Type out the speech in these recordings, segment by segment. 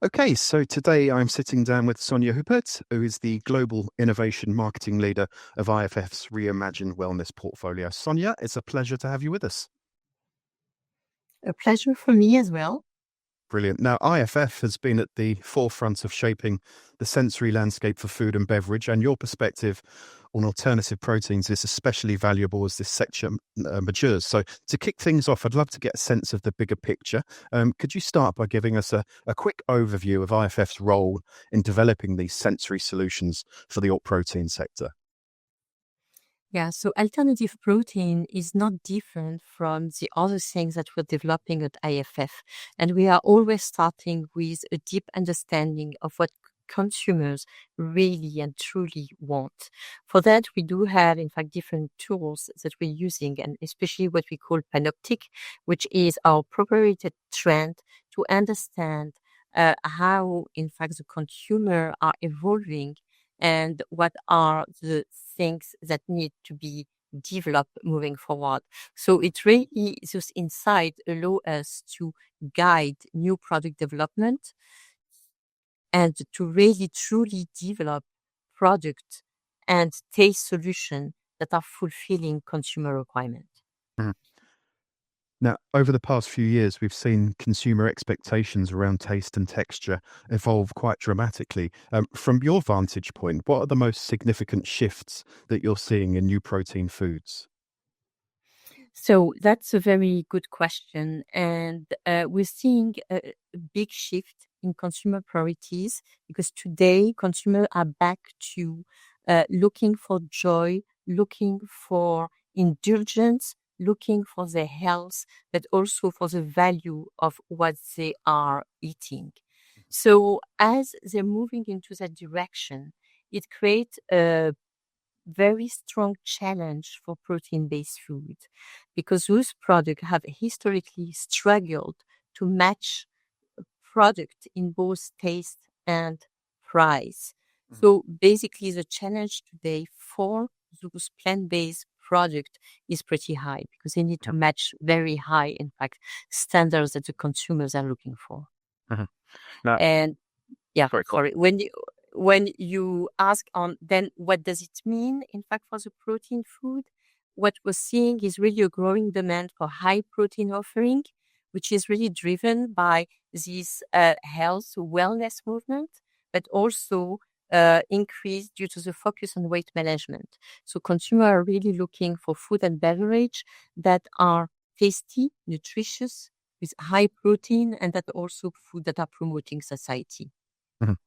Okay, so today I'm sitting down with Sonia Huppert, who is the Global Innovation Marketing Leader of IFF's Reimagine Wellness portfolio. Sonia, it's a pleasure to have you with us. A pleasure for me as well. Brilliant. Now, IFF has been at the forefront of shaping the sensory landscape for food and beverage, and your perspective on alternative proteins is especially valuable as this sector matures. So, to kick things off, I'd love to get a sense of the bigger picture. Could you start by giving us a quick overview of IFF's role in developing these sensory solutions for the alt protein sector? Yeah, so alternative protein is not different from the other things that we're developing at IFF. And we are always starting with a deep understanding of what consumers really and truly want. For that, we do have, in fact, different tools that we're using, and especially what we call Panoptic, which is our proprietary trend to understand how, in fact, the consumer are evolving and what are the things that need to be developed moving forward. So it really, those insights allow us to guide new product development and to really truly develop product and taste solutions that are fulfilling consumer requirements. Now, over the past few years, we've seen consumer expectations around taste and texture evolve quite dramatically. From your vantage point, what are the most significant shifts that you're seeing in new protein foods? So that's a very good question. And we're seeing a big shift in consumer priorities because today consumers are back to looking for joy, looking for indulgence, looking for their health, but also for the value of what they are eating. So as they're moving into that direction, it creates a very strong challenge for protein-based food because those products have historically struggled to match product in both taste and price. So basically the challenge today for those plant-based product is pretty high because they need to match very high, in fact, standards that the consumers are looking for. Mhm. Now, And yeah, sorry, go sorry. When you ask on then what does it mean, in fact, for the protein food, what we're seeing is really a growing demand for high protein offering, which is really driven by this health wellness movement, but also increased due to the focus on weight management. So consumers are really looking for food and beverage that are tasty, nutritious, with high protein, and that also food that are promoting satiety. on.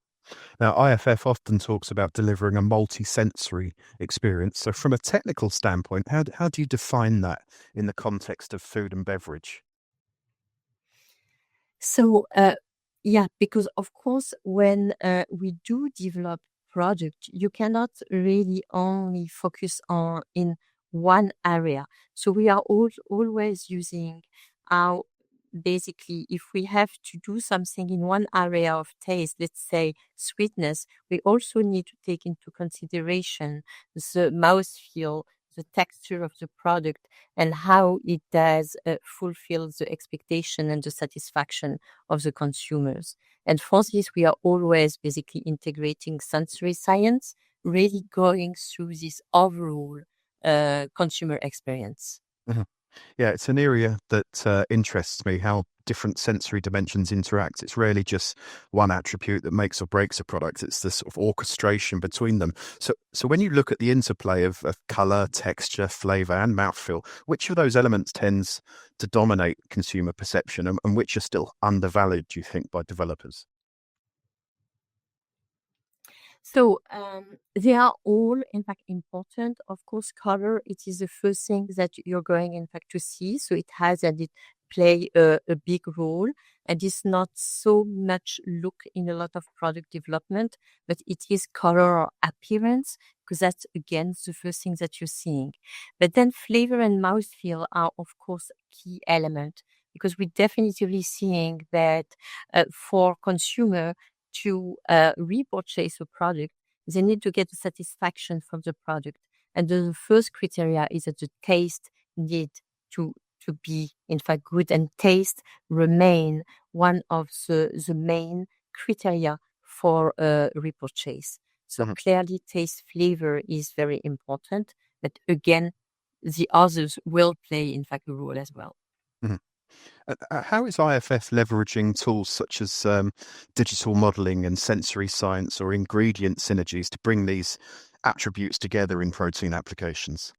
Now, IFF often talks about delivering a multi-sensory experience. So, from a technical standpoint, how do you define that in the context of food and beverage? So, yeah, because of course, when we do develop product, you cannot really only focus on in one area. So we are always using our basically, if we have to do something in one area of taste, let's say sweetness, we also need to take into consideration the mouthfeel, the texture of the product, and how it does fulfill the expectation and the satisfaction of the consumers. And for this, we are always basically integrating sensory science, really going through this overall consumer experience. Mhm. Yeah, it's an area that interests me, how different sensory dimensions interact. It's rarely just one attribute that makes or breaks a product. It's the sort of orchestration between them. So when you look at the interplay of color, texture, flavor, and mouthfeel, which of those elements tends to dominate consumer perception and which are still undervalued, do you think, by developers? So they are all, in fact, important. Of course, color, it is the first thing that you're going, in fact, to see. So it has and it play a big role. And it's not so much look in a lot of product development, but it is color or appearance, because that's, again, the first thing that you're seeing. But then flavor and mouthfeel are, of course, key element, because we're definitely seeing that for consumer, to repurchase a product, they need to get the satisfaction from the product. And the first criteria is that the taste need to be, in fact, good, and taste remain one of the main criteria for repurchase. So clearly taste flavor is very important, but again, the others will play, in fact, a role as well. Mhm. How is IFF leveraging tools such as digital modeling and sensory science or ingredient synergies to bring these attributes together in protein applications?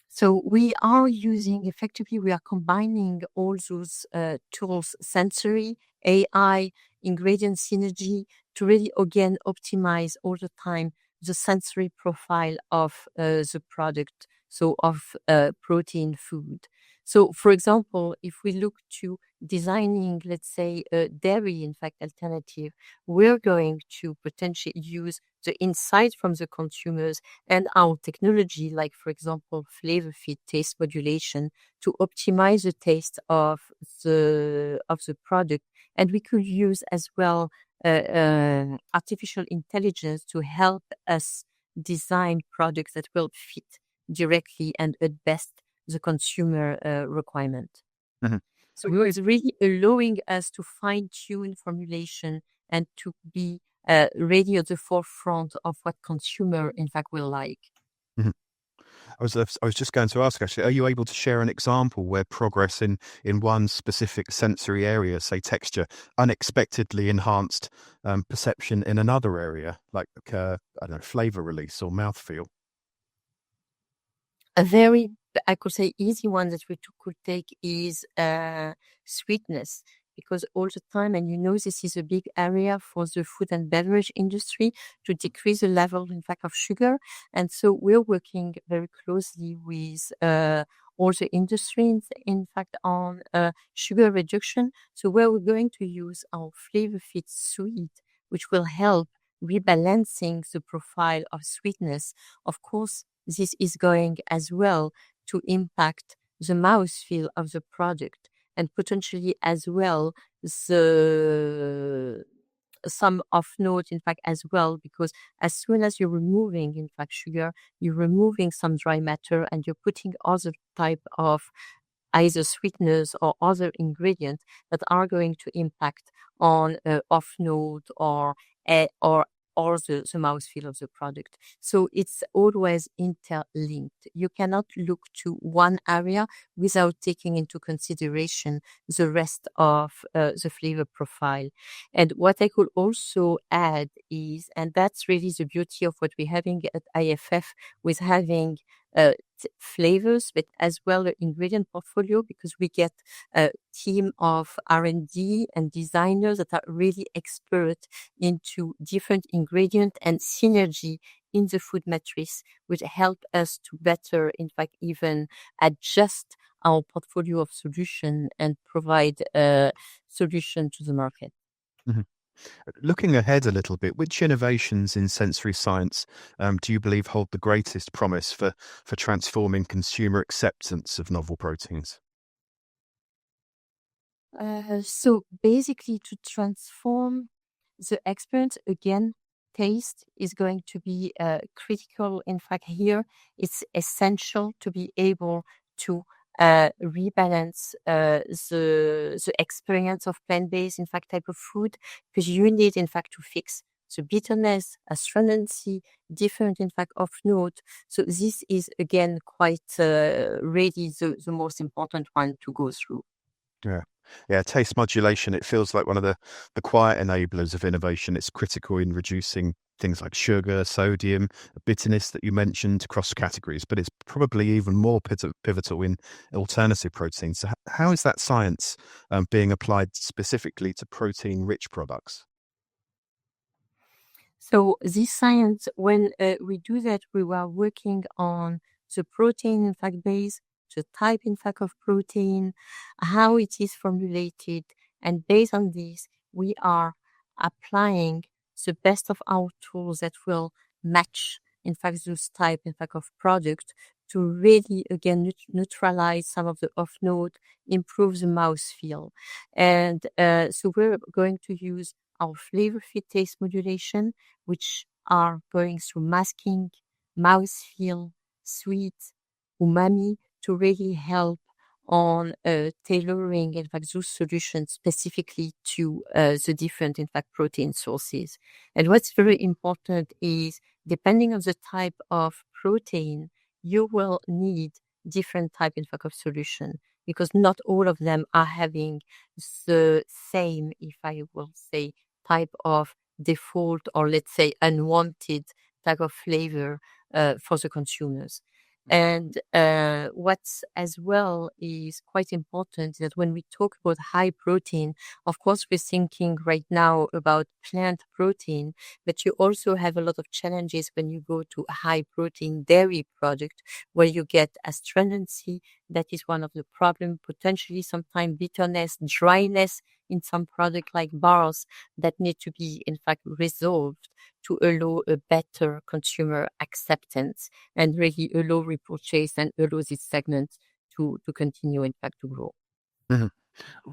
So we are using effectively, we are combining all those tools, sensory, AI, ingredient synergy, to really again optimize all the time the sensory profile of the product, so of protein food. So, for example, if we look to designing, let's say, a dairy, in fact, alternative, we're going to potentially use the insight from the consumers and our technology, like, for example, flavor fit taste modulation, to optimize the taste of the product. And we could use as well artificial intelligence to help us design products that will fit directly and at best the consumer requirement. Mhm. So it's really allowing us to fine tune formulation and to be ready at the forefront of what consumer in fact will like. Mhm. I was just going to ask, actually, are you able to share an example where progress in one specific sensory area, say texture, unexpectedly enhanced perception in another area, like I don't know, flavor release or mouthfeel? A very, I could say, easy one that we could take is sweetness, because all the time, and you know, this is a big area for the food and beverage industry to decrease the level, in fact, of sugar. And so we're working very closely with all the industries, in fact, on sugar reduction. So where we're going to use our flavor fit sweet, which will help rebalancing the profile of sweetness. Of course, this is going as well to impact the mouthfeel of the product and potentially as well the some off note, in fact, as well, because as soon as you're removing, in fact, sugar, you're removing some dry matter and you're putting other type of either sweeteners or other ingredients that are going to impact on off note or the mouthfeel of the product. So it's always interlinked. You cannot look to one area without taking into consideration the rest of the flavor profile. And what I could also add is, and that's really the beauty of what we're having at IFF, with having flavors, but as well the ingredient portfolio, because we get a team of R&D and designers that are really expert into different ingredient and synergy in the food matrix, which help us to better, in fact, even adjust our portfolio of solution and provide a solution to the market. Mhm. Looking ahead a little bit, which innovations in sensory science do you believe hold the greatest promise for transforming consumer acceptance of novel proteins? So basically, to transform the experience, again, taste is going to be critical. In fact, here it's essential to be able to rebalance the experience of plant-based, in fact, type of food, because you need, in fact, to fix the bitterness, astringency, different, in fact, of note. So this is again quite really the most important one to go through. Yeah. Yeah, taste modulation, it feels like one of the quiet enablers of innovation. It's critical in reducing things like sugar, sodium, bitterness that you mentioned across categories, but it's probably even more pivotal in alternative proteins. So how is that science being applied specifically to protein-rich products? So this science, when we do that, we were working on the protein, in fact, base, the type, in fact, of protein, how it is formulated. And based on this, we are applying the best of our tools that will match, in fact, those type, in fact, of product to really, again, neutralize some of the off note, improve the mouthfeel. And so we're going to use our flavor fit taste modulation, which are going through masking, mouthfeel, sweet, umami, to really help on tailoring, in fact, those solutions specifically to the different, in fact, protein sources. And what's very important is, depending on the type of protein, you will need different type, in fact, of solution, because not all of them are having the same, if I will say, type of default, or let's say unwanted type of flavor for the consumers. And what's as well is quite important that when we talk about high protein, of course, we're thinking right now about plant protein, but you also have a lot of challenges when you go to a high protein dairy product, where you get astringency. That is one of the problem, potentially sometimes bitterness, dryness in some product like bars that need to be, in fact, resolved to allow a better consumer acceptance and really allow repurchase and allow this segment to continue, in fact, to grow. Mhm.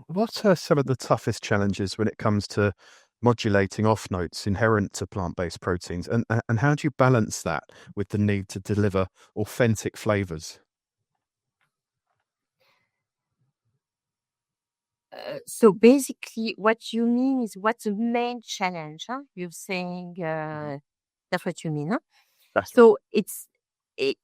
What are some of the toughest challenges when it comes to modulating off notes inherent to plant-based proteins, and how do you balance that with the need to deliver authentic flavors? So basically, what you mean is, what's the main challenge? Huh? You're saying that's what you mean, huh? That's right. So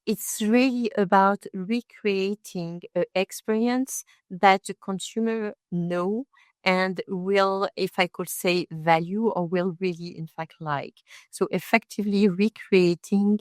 it's really about recreating an experience that the consumer know and will, if I could say, value, or will really, in fact, like. So effectively recreating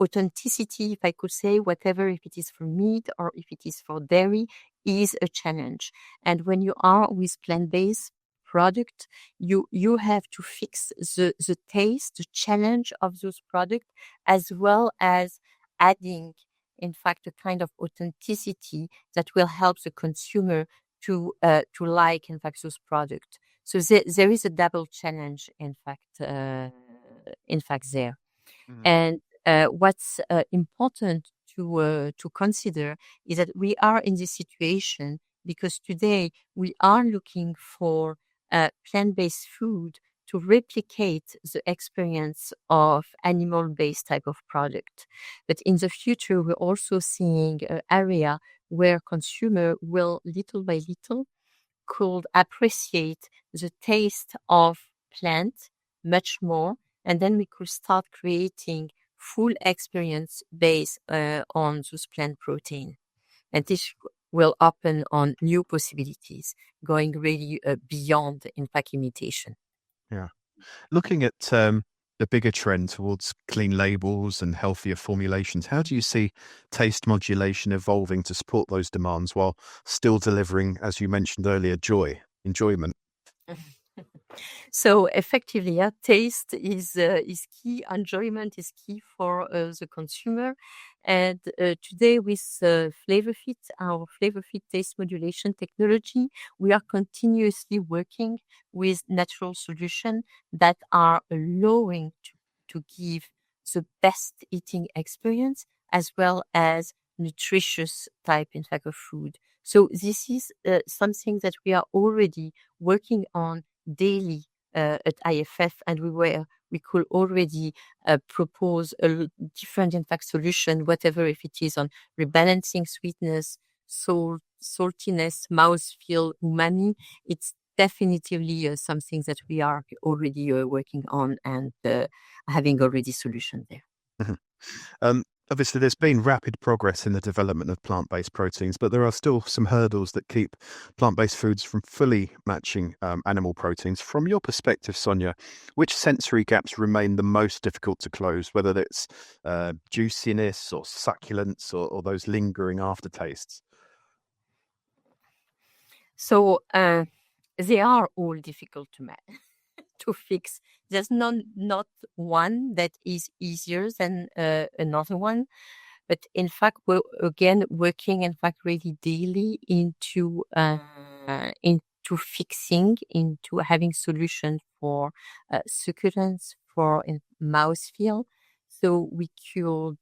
authenticity, if I could say, whatever, if it is for meat or if it is for dairy, is a challenge. And when you are with plant-based product, you have to fix the taste, the challenge of those products, as well as adding, in fact, a kind of authenticity that will help the consumer to like, in fact, those products. So there is a double challenge, in fact, there. Mhm. And what's important to consider is that we are in this situation because today we are looking for plant-based food to replicate the experience of animal-based type of product. But in the future, we're also seeing an area where consumer will little by little could appreciate the taste of plant much more, and then we could start creating full experience based on those plant protein. And this will open on new possibilities, going really beyond, in fact, imitation. Yeah. Looking at the bigger trend towards clean labels and healthier formulations, how do you see taste modulation evolving to support those demands while still delivering, as you mentioned earlier, enjoyment? So effectively, yeah, taste is key. Enjoyment is key for the consumer. And today, with our Flavor Fit taste modulation technology, we are continuously working with natural solutions that are allowing to give the best eating experience, as well as nutritious type, in fact, of food. So this is something that we are already working on daily at IFF, and we could already propose different, in fact, solution, whatever, if it is on rebalancing sweetness, saltiness, mouthfeel, umami. It's definitively something that we are already working on and having already solution there. Mhm. Obviously, there's been rapid progress in the development of plant-based proteins, but there are still some hurdles that keep plant-based foods from fully matching animal proteins. From your perspective, Sonia, which sensory gaps remain the most difficult to close, whether it's juiciness or succulence or those lingering aftertastes? So they are all difficult to fix. There's not one that is easier than another one. But in fact, we're again working, in fact, really daily into fixing, into having solutions for succulents, for mouthfeel, so we could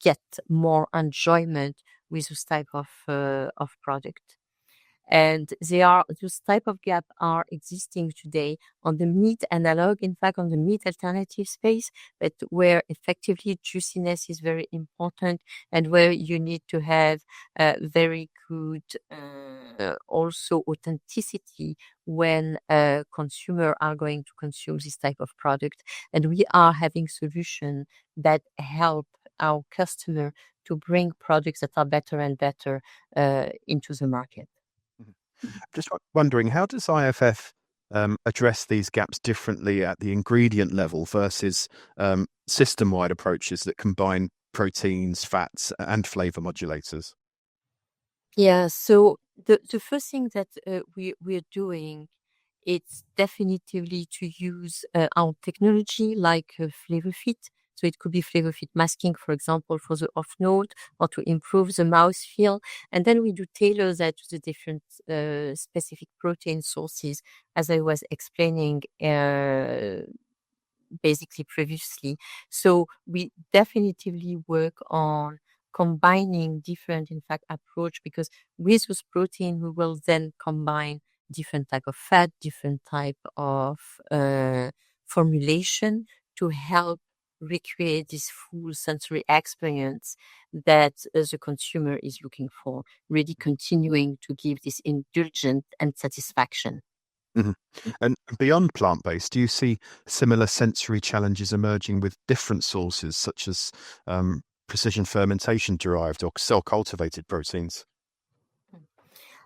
get more enjoyment with this type of product. And those type of gap are existing today on the meat analog, in fact, on the meat alternative space, but where effectively juiciness is very important and where you need to have very good also authenticity when consumers are going to consume this type of product. And we are having solutions that help our customer to bring products that are better and better into the market. Just wondering, how does IFF address these gaps differently at the ingredient level versus system-wide approaches that combine proteins, fats, and flavor modulators? Yeah, so the first thing that we're doing, it's definitively to use our technology like Flavor Fit. So it could be Flavor Fit masking, for example, for the off note or to improve the mouthfeel. And then we do tailor that to the different specific protein sources, as I was explaining basically previously. So we definitively work on combining different, in fact, approach, because with those protein, we will then combine different type of fat, different type of formulation to help recreate this full sensory experience that the consumer is looking for, really continuing to give this indulgent and satisfaction. Mhm. And beyond plant-based, do you see similar sensory challenges emerging with different sources, such as precision fermentation derived or cell-cultivated proteins?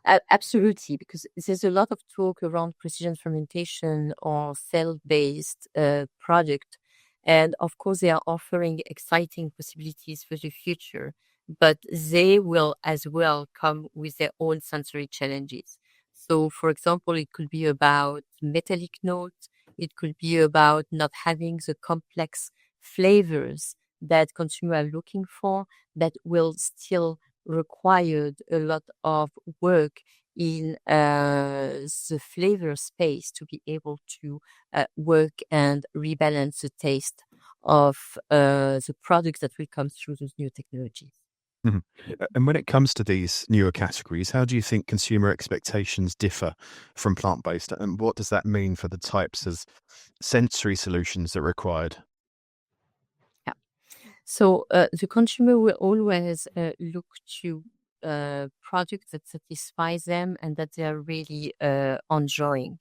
Absolutely, because there's a lot of talk around precision fermentation or cell-based product, and of course they are offering exciting possibilities for the future, but they will as well come with their own sensory challenges. So, for example, it could be about metallic notes, it could be about not having the complex flavors that consumers are looking for, that will still required a lot of work in the flavor space to be able to work and rebalance the taste of the products that will come through those new technologies. Mhm. And when it comes to these newer categories, how do you think consumer expectations differ from plant-based? And what does that mean for the types of sensory solutions that are required? Yeah. So the consumer will always look to products that satisfies them and that they are really enjoying.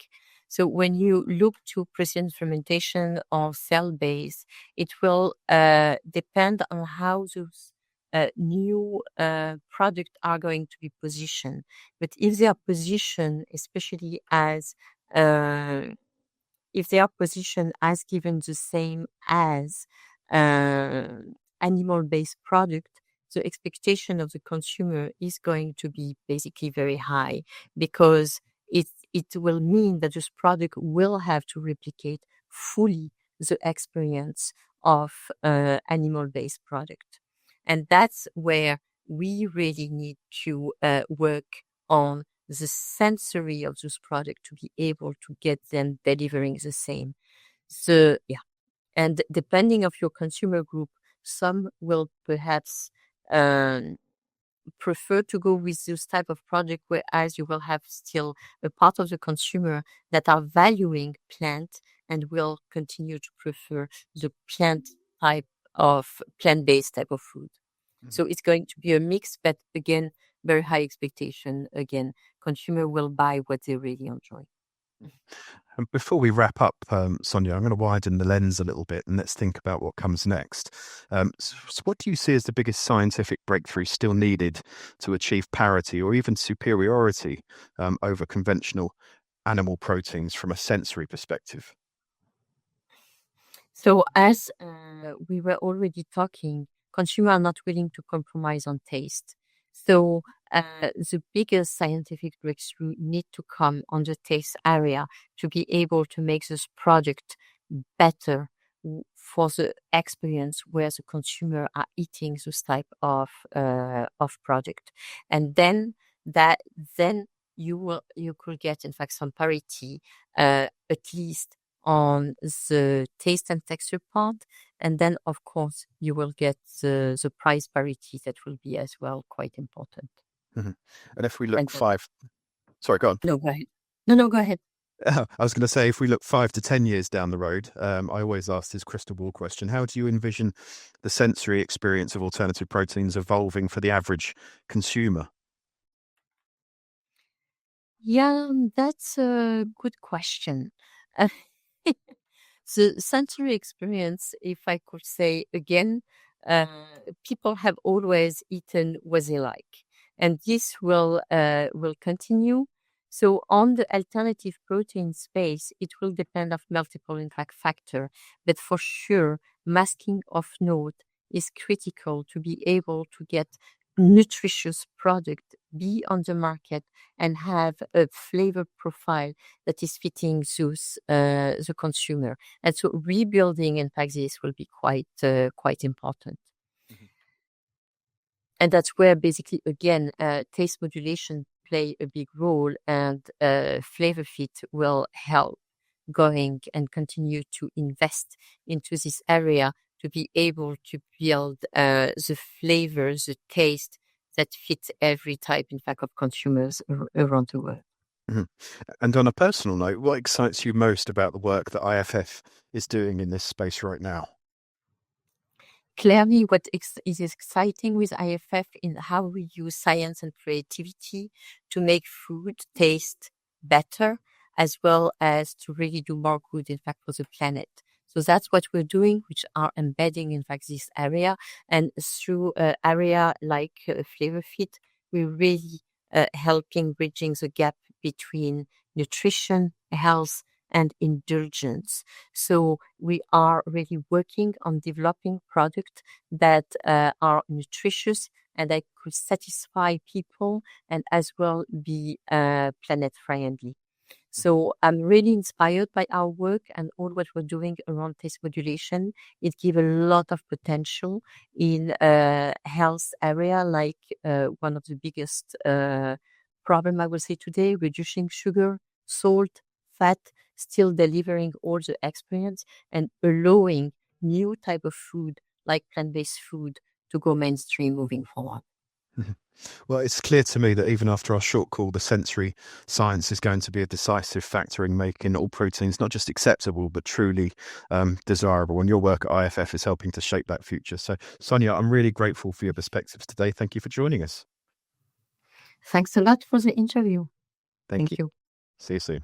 So when you look to precision fermentation or cell-based, it will depend on how those new products are going to be positioned. But if they are positioned, especially as if they are positioned as given the same as uh, animal-based product, the expectation of the consumer is going to be basically very high, because it will mean that this product will have to replicate fully the experience of animal-based product. And that's where we really need to work on the sensory of this product to be able to get them delivering the same. So yeah, and depending of your consumer group, some will perhaps um, prefer to go with this type of product, whereas you will have still a part of the consumer that are valuing plant and will continue to prefer the plant-based type of food. So it's going to be a mix, but again, very high expectation. Again, consumer will buy what they really enjoy. And before we wrap up, Sonia, I'm going to widen the lens a little bit and let's think about what comes next. So what do you see as the biggest scientific breakthrough still needed to achieve parity or even superiority over conventional animal proteins from a sensory perspective? So as we were already talking, consumers are not willing to compromise on taste. So the biggest scientific breakthrough need to come on the taste area to be able to make this product better for the experience where the consumer are eating this type of product. And that then you could get in fact some parity at least on the taste and texture part. And then, of course, you will get the price parity that will be as well quite important. Mhm. And if we And look then, Sorry, go on. No, go ahead. No, go ahead. I was going to say, if we look 5 to 10 years down the road, I always ask this crystal ball question: how do you envision the sensory experience of alternative proteins evolving for the average consumer? Yeah, that's a good question. Uh, the sensory experience, if I could say again, uh, people have always eaten what they like, and this will continue. So on the alternative protein space, it will depend of multiple, in fact, factor, but for sure, masking of note is critical to be able to get nutritious product be on the market and have a flavor profile that is fitting those the consumer. And so rebuilding, in fact, this will be quite important. Mhm. And that's where basically, again, taste modulation play a big role, and flavor fit will help going and continue to invest into this area to be able to build the flavor, the taste that fits every type, in fact, of consumers around the world. Mhm. And on a personal note, what excites you most about the work that IFF is doing in this space right now? Clearly, what is exciting with IFF is how we use science and creativity to make food taste better, as well as to really do more good, in fact, for the planet. So that's what we're doing, which are embedding, in fact, this area. And through an area like Flavor Fit, we're really helping bridging the gap between nutrition, health, and indulgence. So we are really working on developing products that are nutritious and that could satisfy people and as well be planet friendly. So I'm really inspired by our work and all what we're doing around taste modulation. It gives a lot of potential in health area, like one of the biggest problem I will say today, reducing sugar, salt, fat, still delivering all the experience and allowing new type of food like plant-based food to go mainstream moving forward. Mhm. Well, it's clear to me that even after our short call, the sensory science is going to be a decisive factor in making all proteins not just acceptable, but truly desirable. And your work at IFF is helping to shape that future. So, Sonia, I'm really grateful for your perspectives today. Thank you for joining us. Thanks a lot for the interview. Thank you. Thank you. See you soon.